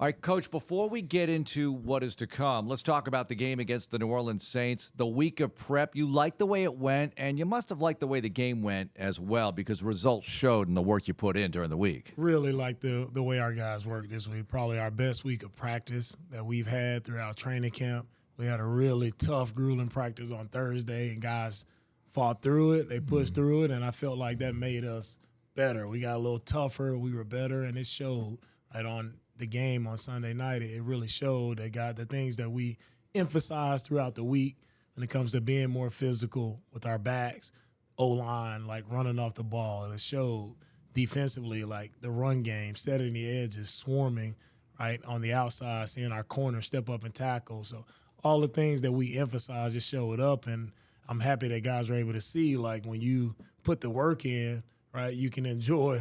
All right, Coach, before we get into what is to come, let's talk about the game against the New Orleans Saints, the week of prep. You liked the way it went, and you must have liked the way the game went as well because results showed in the work you put in during the week. Really like the way our guys worked this week. Probably our best week of practice that we've had throughout training camp. We had a really tough, grueling practice on Thursday, and guys fought through it. They pushed through it, and I felt like that made us better. We got a little tougher. We were better, and it showed right on the game on Sunday night. It really showed that got the things that we emphasized throughout the week when it comes to being more physical with our backs, O-line, like running off the ball. And it showed defensively, like the run game, setting the edges, swarming right on the outside, seeing our corner step up and tackle. So all the things that we emphasized just showed up, and I'm happy that guys were able to see, like, when you put the work in, right, you can enjoy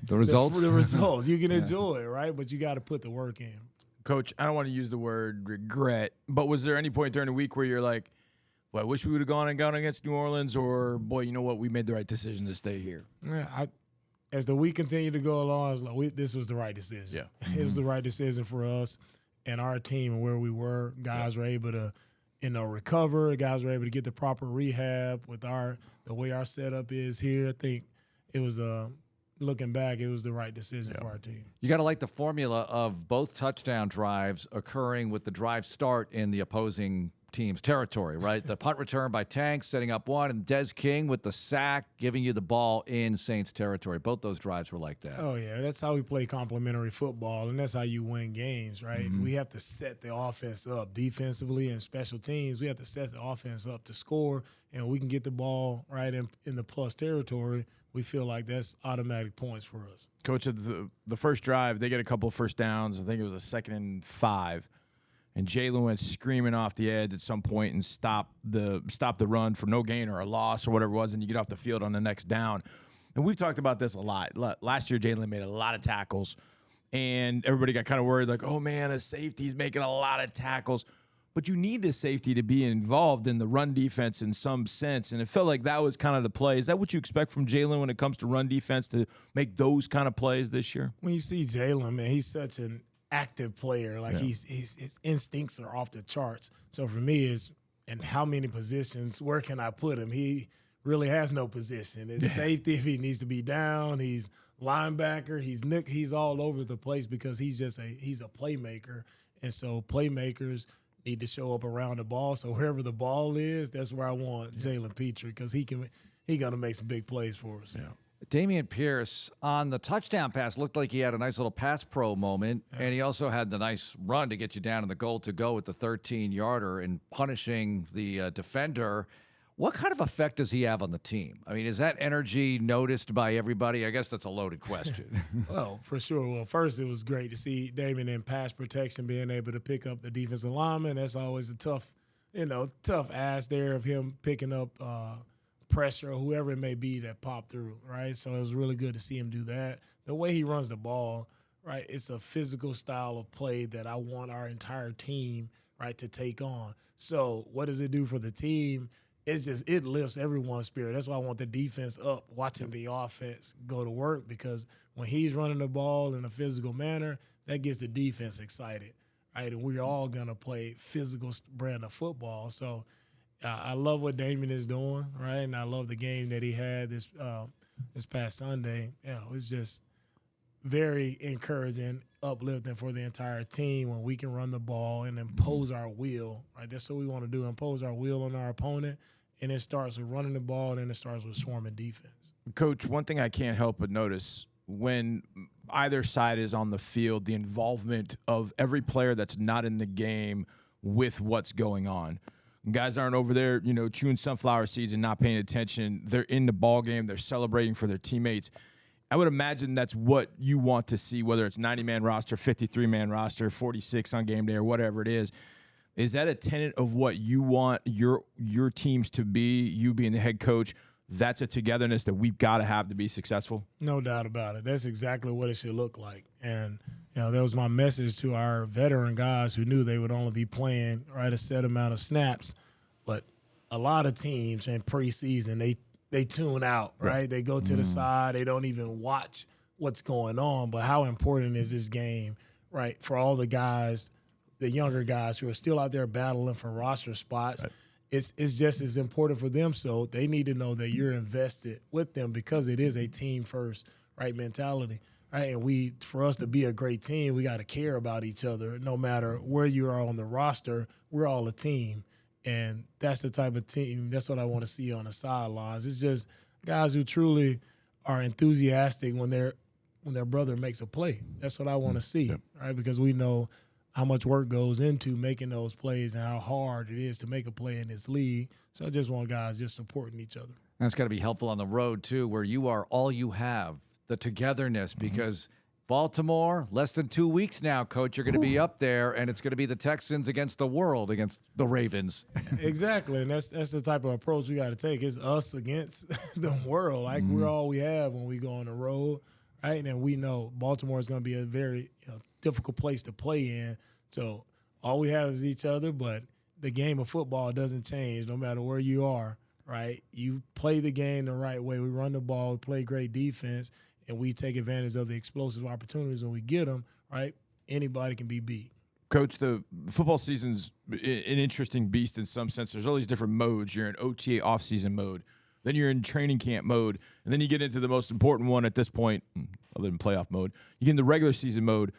the results. The results. You can enjoy it, right? But you got to put the work in. Coach, I don't want to use the word regret, but was there any point during the week where you're like, well, I wish we would have gone against New Orleans, or, boy, you know what, we made the right decision to stay here? Yeah, as the week continued to go along, I was like, this was the right decision. Yeah. It was the right decision for us and our team and where we were. Guys were able to, recover. Guys were able to get the proper rehab with the way our setup is here. I think it was looking back, it was the right decision for our team. You got to like the formula of both touchdown drives occurring with the drive start in the opposing team's territory, right? The punt return by Tank setting up one, and Des King with the sack giving you the ball in Saints territory. Both those drives were like that. Oh, yeah. That's how we play complementary football, and that's how you win games, right? Mm-hmm. We have to set the offense up defensively and special teams. We have to set the offense up to score, and we can get the ball right in the plus territory. We feel like that's automatic points for us. Coach, the first drive, they get a couple of first downs. I think it was a 2nd and 5. And Jalen went screaming off the edge at some point and stopped the run for no gain or a loss or whatever it was, and you get off the field on the next down. And we've talked about this a lot. Last year, Jalen made a lot of tackles, and everybody got kind of worried, like, oh, man, a safety's making a lot of tackles. But you need the safety to be involved in the run defense in some sense, and it felt like that was kind of the play. Is that what you expect from Jalen when it comes to run defense, to make those kind of plays this year? When you see Jalen, man, he's such an active player. Like, his instincts are off the charts. So for me, is in how many positions, where can I put him? He really has no position. It's safety if he needs to be down. He's linebacker. He's all over the place because he's a playmaker. And so playmakers need to show up around the ball. So wherever the ball is, that's where I want Jalen Pitre, because he's gonna make some big plays for us. Yeah. Damian Pierce on the touchdown pass looked like he had a nice little pass pro moment, and he also had the nice run to get you down in the goal to go with the 13-yarder and punishing the defender. What kind of effect does he have on the team? I mean, is that energy noticed by everybody? I guess that's a loaded question. Well, for sure. Well, first, it was great to see Damian in pass protection being able to pick up the defensive lineman. That's always a tough ask there of him picking up pressure or whoever it may be that popped through, right? So it was really good to see him do that. The way he runs the ball, right, it's a physical style of play that I want our entire team, right, to take on. So what does it do for the team? It lifts everyone's spirit. That's why I want the defense up, watching the offense go to work, because when he's running the ball in a physical manner, that gets the defense excited, right? And we're all going to play physical brand of football. So I love what Damian is doing, right? And I love the game that he had this past Sunday. Yeah, it was just very encouraging, uplifting for the entire team when we can run the ball and impose our will, right? That's what we want to do, impose our will on our opponent. And it starts with running the ball, and then it starts with swarming defense. Coach, one thing I can't help but notice when either side is on the field, the involvement of every player that's not in the game with what's going on. Guys aren't over there, chewing sunflower seeds and not paying attention. They're in the ball game. They're celebrating for their teammates. I would imagine that's what you want to see, whether it's 90-man roster, 53-man roster, 46 on game day, or whatever it is. Is that a tenet of what you want your teams to be, you being the head coach? That's a togetherness that we've got to have to be successful? No doubt about it. That's exactly what it should look like. And, that was my message to our veteran guys who knew they would only be playing, right, a set amount of snaps. But a lot of teams in preseason, they tune out, right? They go to the side. They don't even watch what's going on. But how important is this game, right, for all the guys, the younger guys who are still out there battling for roster spots. Right. It's just as important for them. So they need to know that you're invested with them because it is a team first, right, mentality. Right, and for us to be a great team, we got to care about each other. No matter where you are on the roster, we're all a team, and that's the type of team. That's what I want to see on the sidelines. It's just guys who truly are enthusiastic when their brother makes a play. That's what I want to see, right? Because we know how much work goes into making those plays and how hard it is to make a play in this league. So I just want guys just supporting each other. That's got to be helpful on the road too, where you are all you have. The togetherness, because Baltimore, less than 2 weeks now, Coach, you're going to be up there, and it's going to be the Texans against the world, against the Ravens. Exactly, and that's the type of approach we got to take. It's us against the world. Like, we're all we have when we go on the road, right? And we know Baltimore is going to be a very difficult place to play in. So all we have is each other, but the game of football doesn't change no matter where you are, right? You play the game the right way. We run the ball. We play great defense. And we take advantage of the explosive opportunities when we get them, right? Anybody can be beat. Coach, the football season's an interesting beast in some sense. There's all these different modes. You're in OTA off-season mode. Then you're in training camp mode. And then you get into the most important one at this point, other than playoff mode. You get into regular season mode.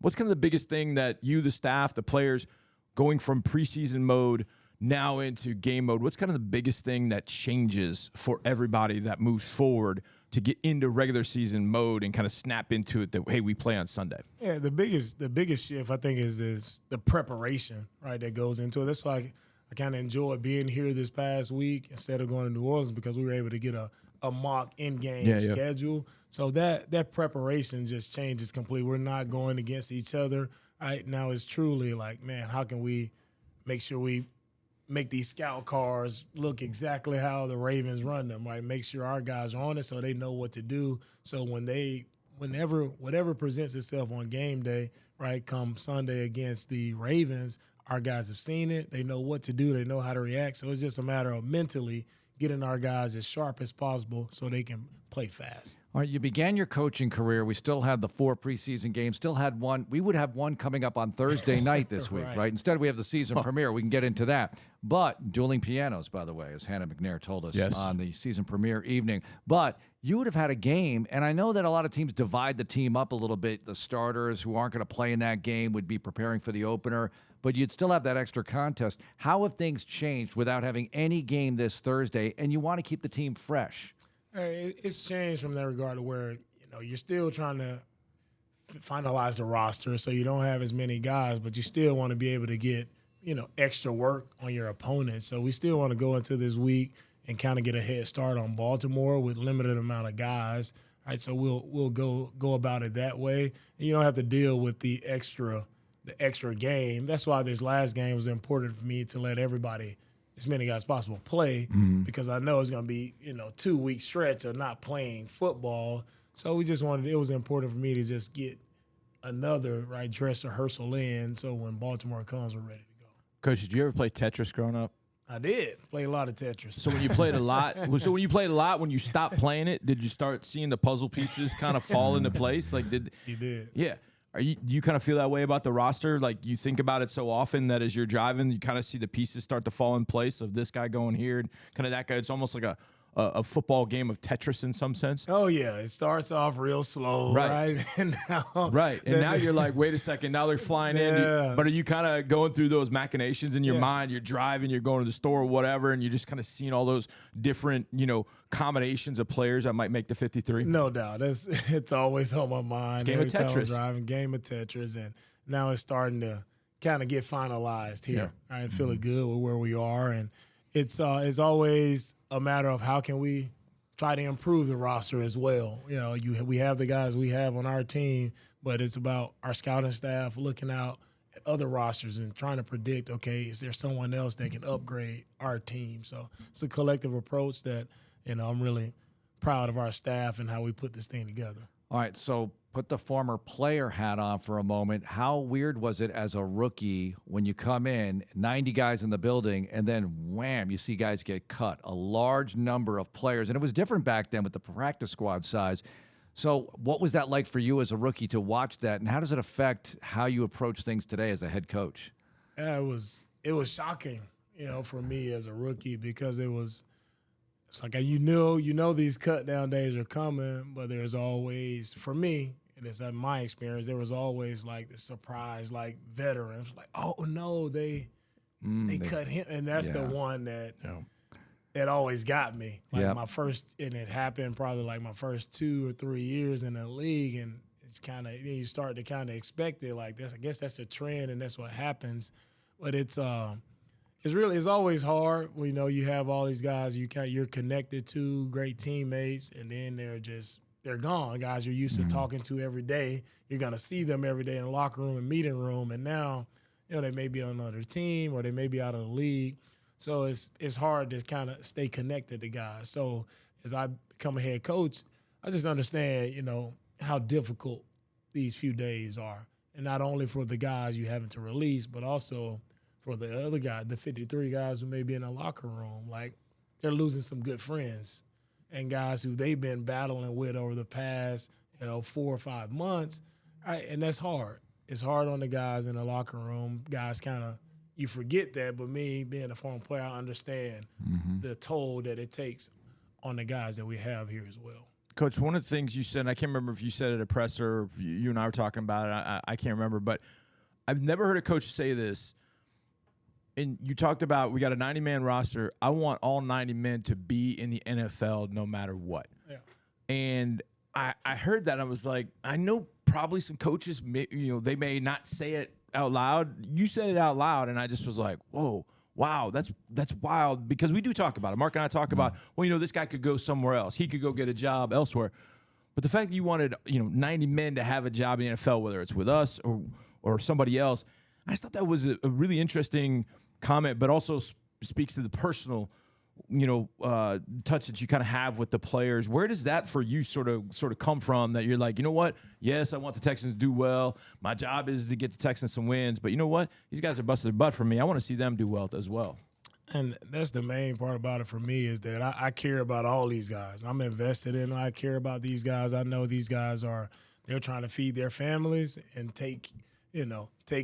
What's kind of the biggest thing that you, the staff, the players, going from preseason mode now into game mode, what's kind of the biggest thing that changes for everybody that moves forward to get into regular season mode and kind of snap into it that, hey, we play on Sunday? Yeah, the biggest shift, I think, is the preparation, right, that goes into it. That's why I kind of enjoyed being here this past week instead of going to New Orleans, because we were able to get a mock in-game schedule. So that preparation just changes completely. We're not going against each other. Right now it's truly like, man, how can we make sure we make these scout cars look exactly how the Ravens run them, right? Make sure our guys are on it so they know what to do. So whatever presents itself on game day, right, come Sunday against the Ravens, our guys have seen it. They know what to do. They know how to react. So it's just a matter of mentally getting our guys as sharp as possible so they can play fast. All right, you began your coaching career. We still had the 4 preseason games, still had one. We would have one coming up on Thursday night this week, right? Instead, we have the season premiere. We can get into that. But dueling pianos, by the way, as Hannah McNair told us on the season premiere evening. But you would have had a game, and I know that a lot of teams divide the team up a little bit. The starters who aren't going to play in that game would be preparing for the opener, but you'd still have that extra contest. How have things changed without having any game this Thursday, and you want to keep the team fresh? It's changed from that regard to where, you're still trying to finalize the roster, so you don't have as many guys, but you still want to be able to get, extra work on your opponents. So we still want to go into this week and kind of get a head start on Baltimore with limited amount of guys, right? So we'll go about it that way. And you don't have to deal with the extra game. That's why this last game was important for me to let everybody, as many guys as possible, play, because I know it's going to be, 2-week stretch of not playing football. So it was important for me to just get another, right, dress rehearsal in so when Baltimore comes, we're ready to go. Coach, did you ever play Tetris growing up? I did. Play a lot of Tetris. So when you played a lot, when you stopped playing it, did you start seeing the puzzle pieces kind of fall into place? You did. Yeah. Do you kind of feel that way about the roster? Like, you think about it so often that as you're driving, you kind of see the pieces start to fall in place of this guy going here, kind of that guy. It's almost like a football game of Tetris in some sense. Oh yeah, it starts off real slow, right? And now you're like, wait a second, now they're flying in. But are you kind of going through those machinations in your mind? You're driving, you're going to the store or whatever, and you're just kind of seeing all those different, combinations of players that might make the 53? No doubt. It's always on my mind. It's game of Tetris. Driving, game of Tetris, and now it's starting to kind of get finalized here. Yeah. I'm feeling good with where we are, and it's always a matter of how can we try to improve the roster as well. We have the guys we have on our team, but it's about our scouting staff looking out at other rosters and trying to predict, okay, is there someone else that can upgrade our team? So it's a collective approach that, I'm really proud of our staff and how we put this thing together. All right, so put the former player hat on for a moment. How weird was it as a rookie when you come in, 90 guys in the building, and then wham, you see guys get cut, a large number of players. And it was different back then with the practice squad size. So what was that like for you as a rookie to watch that, and how does it affect how you approach things today as a head coach? Yeah, it was shocking, for me as a rookie, because it's like you know these cut down days are coming, but there's always, for me, and it's in my experience, there was always like the surprise, like veterans, like, oh no, they cut him, and that's the one that always got me. Like my first, and it happened probably like my first 2 or 3 years in the league, and it's kind of, you start to kind of expect it. Like I guess that's a trend, and that's what happens. But it's always hard. You have all these guys you're connected to, great teammates, and then they're gone. Guys you're used to talking to every day. You're gonna see them every day in the locker room and meeting room, and now, they may be on another team or they may be out of the league. So it's hard to kind of stay connected to guys. So as I become a head coach, I just understand, how difficult these few days are. And not only for the guys you having to release, but also for the other guys, the 53 guys who may be in the locker room. Like, they're losing some good friends and guys who they've been battling with over the past, 4 or 5 months. Right? And that's hard. It's hard on the guys in the locker room. Guys kind of, you forget that, but me being a former player, I understand the toll that it takes on the guys that we have here as well. Coach, one of the things you said, and I can't remember if you said it at a presser, or if you and I were talking about it, I can't remember, but I've never heard a coach say this. And you talked about, we got a 90-man roster. I want all 90 men to be in the NFL no matter what. Yeah. And I heard that, and I was like, I know probably some coaches, they may not say it out loud. You said it out loud, and I just was like, whoa, wow, that's wild, because we do talk about it. Marc and I talk about, this guy could go somewhere else. He could go get a job elsewhere. But the fact that you wanted, 90 men to have a job in the NFL, whether it's with us or somebody else, I just thought that was a really interesting comment, but also speaks to the personal, touch that you kind of have with the players. Where does that for you sort of come from, that you're like, you know what? Yes, I want the Texans to do well. My job is to get the Texans some wins, but you know what? These guys are busting their butt for me. I want to see them do well as well. And that's the main part about it for me, is that I care about all these guys. I'm invested in them. I care about these guys. I know these guys they're trying to feed their families and take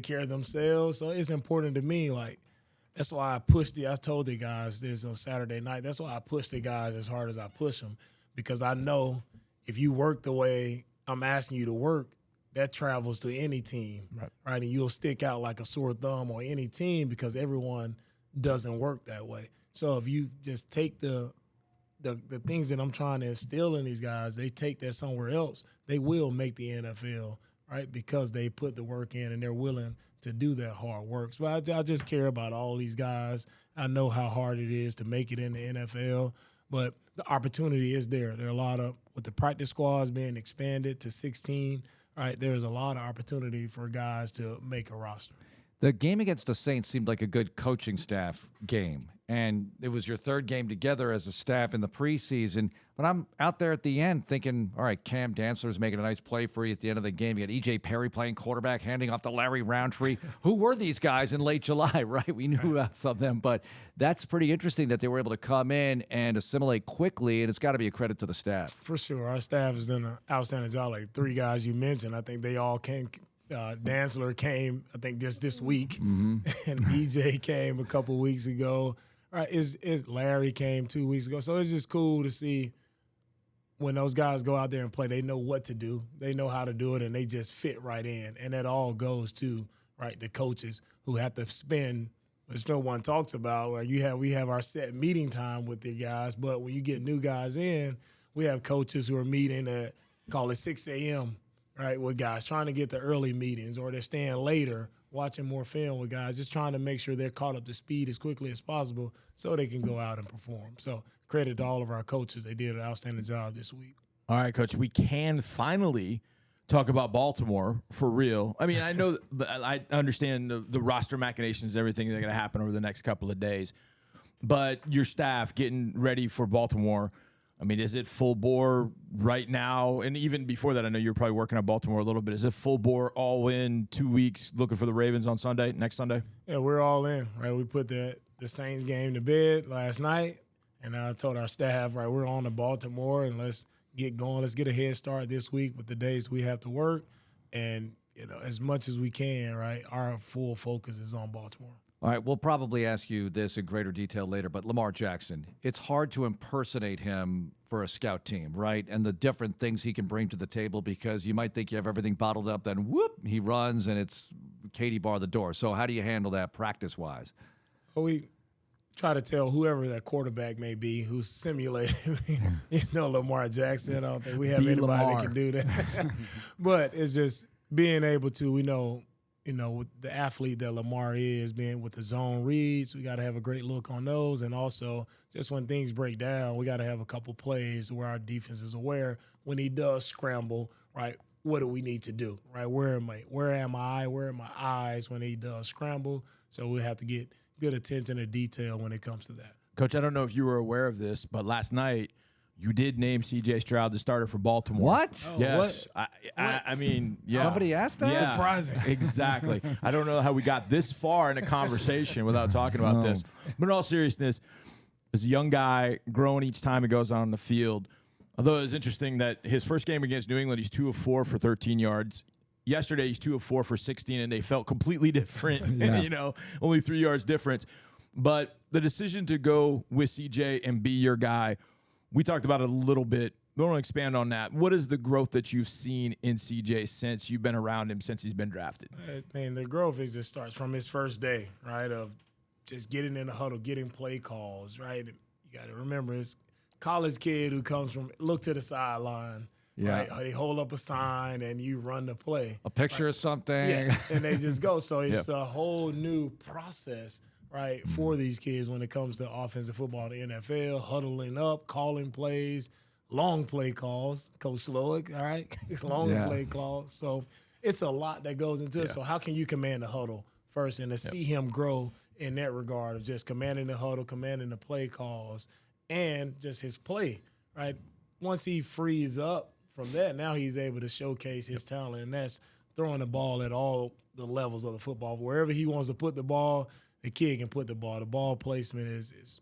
care of themselves. So it's important to me. Like, that's why I told the guys this on Saturday night. That's why I push the guys as hard as I push them, because I know if you work the way I'm asking you to work, that travels to any team, right? And you'll stick out like a sore thumb on any team, because everyone doesn't work that way. So if you just take the things that I'm trying to instill in these guys, they take that somewhere else, they will make the NFL, right? Because they put the work in and they're willing to do that hard work. But I just care about all these guys. I know how hard it is to make it in the NFL, but the opportunity is there. There are a lot of, with the practice squads being expanded to 16, right, there's a lot of opportunity for guys to make a roster. The game against the Saints seemed like a good coaching staff game, and it was your third game together as a staff in the preseason. But I'm out there at the end thinking, all right, Cam Dantzler's making a nice play for you at the end of the game. You got E.J. Perry playing quarterback, handing off to Larry Roundtree. Who were these guys in late July, right? We knew about some of them, but that's pretty interesting that they were able to come in and assimilate quickly, and it's got to be a credit to the staff. For sure. Our staff has done an outstanding job. Like 3 guys you mentioned, I think they all came. Dantzler came, I think, just this week, and EJ came a couple weeks ago. Right, Larry came 2 weeks ago. So it's just cool to see when those guys go out there and play, they know what to do, they know how to do it, and they just fit right in. And that all goes to, right, the coaches who have to spend, which no one talks about, where we have our set meeting time with the guys, but when you get new guys in, we have coaches who are meeting at, call it 6 a.m., right, with guys, trying to get the early meetings, or they're staying later, watching more film with guys, just trying to make sure they're caught up to speed as quickly as possible so they can go out and perform. So credit to all of our coaches. They did an outstanding job this week. All right, Coach, we can finally talk about Baltimore for real. I mean, I know I understand the roster machinations and everything that are going to happen over the next couple of days, but your staff getting ready for Baltimore, I mean, is it full bore right now? And even before that, I know you're probably working on Baltimore a little bit. Is it full bore, all in, 2 weeks, looking for the Ravens on Sunday, next Sunday? Yeah, we're all in, right? We put the Saints game to bed last night, and I told our staff, right, we're on to Baltimore, and let's get going. Let's get a head start this week with the days we have to work. And, as much as we can, right, our full focus is on Baltimore. All right, we'll probably ask you this in greater detail later, but Lamar Jackson, it's hard to impersonate him for a scout team, right? And the different things he can bring to the table, because you might think you have everything bottled up, then whoop, he runs and it's Katie bar the door. So how do you handle that practice-wise? Well, we try to tell whoever that quarterback may be who's simulating, Lamar Jackson. I don't think we have anybody Lamar. that can do that. But it's just being able to, with the athlete that Lamar is, being with the zone reads, we got to have a great look on those. And also, just when things break down, we got to have a couple plays where our defense is aware when he does scramble, right? What do we need to do, right? Where am I? Where are my eyes when he does scramble? So we have to get good attention to detail when it comes to that. Coach, I don't know if you were aware of this, but last night you did name C.J. Stroud the starter for Baltimore. What? Oh, Yes. what? I mean, yeah. Somebody asked that? Yeah, Surprising. Exactly. I don't know how we got this far in a conversation without talking about this. But in all seriousness, as a young guy growing each time he goes on the field, although it's interesting that his first game against New England, he's 2 of 4 for 13 yards. Yesterday, he's 2 of 4 for 16, and they felt completely different, only 3 yards difference. But the decision to go with CJ and be your guy, we talked about it a little bit. I want to expand on that. What is the growth that you've seen in CJ since you've been around him, since he's been drafted? Man, the growth just starts from his first day, right, of just getting in the huddle, getting play calls, right? You got to remember, it's college kid who comes from look to the sideline. Yeah. Right? They hold up a sign and you run the play. A picture of something. Yeah, and they just go. So it's a whole new process, right, for these kids when it comes to offensive football in the NFL, huddling up, calling plays, long play calls. Coach Slowick, all right? It's long play calls. So it's a lot that goes into it. So how can you command the huddle first and to see him grow in that regard of just commanding the huddle, commanding the play calls, and just his play, right? Once he frees up from that, now he's able to showcase his talent, and that's throwing the ball at all the levels of the football. Wherever he wants to put the ball, the kid can put the ball. The ball placement is it's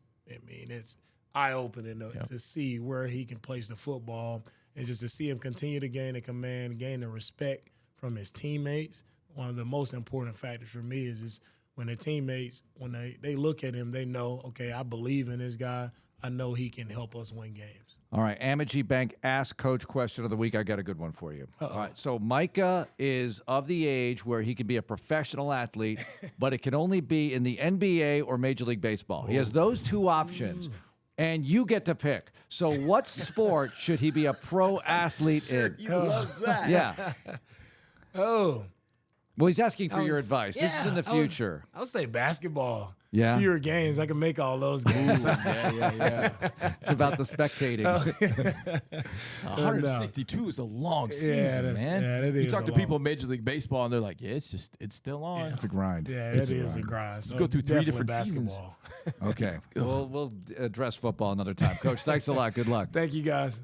eye-opening to see where he can place the football, and just to see him continue to gain the command, gain the respect from his teammates. One of the most important factors for me is just when the teammates, when they look at him, they know, okay, I believe in this guy. I know he can help us win games. All right, Amity Bank Ask Coach question of the week. I got a good one for you. All right, so Micah is of the age where he can be a professional athlete, but it can only be in the NBA or Major League Baseball. He has those two options, and you get to pick. So what sport should he be a pro athlete in? He loves that. Yeah. Oh. Well, he's asking for your advice. This is in the future. I would say basketball. Yeah. Fewer games. I can make all those games. It's about the spectating. 162 is a long season, man. Yeah, it you is talk a to long- people in Major League Baseball, and they're like, it's still on. It's a grind. Yeah, it is a grind. So go through 3 definitely different seasons. basketball. Okay. We'll address football another time. Coach, thanks a lot. Good luck. Thank you, guys.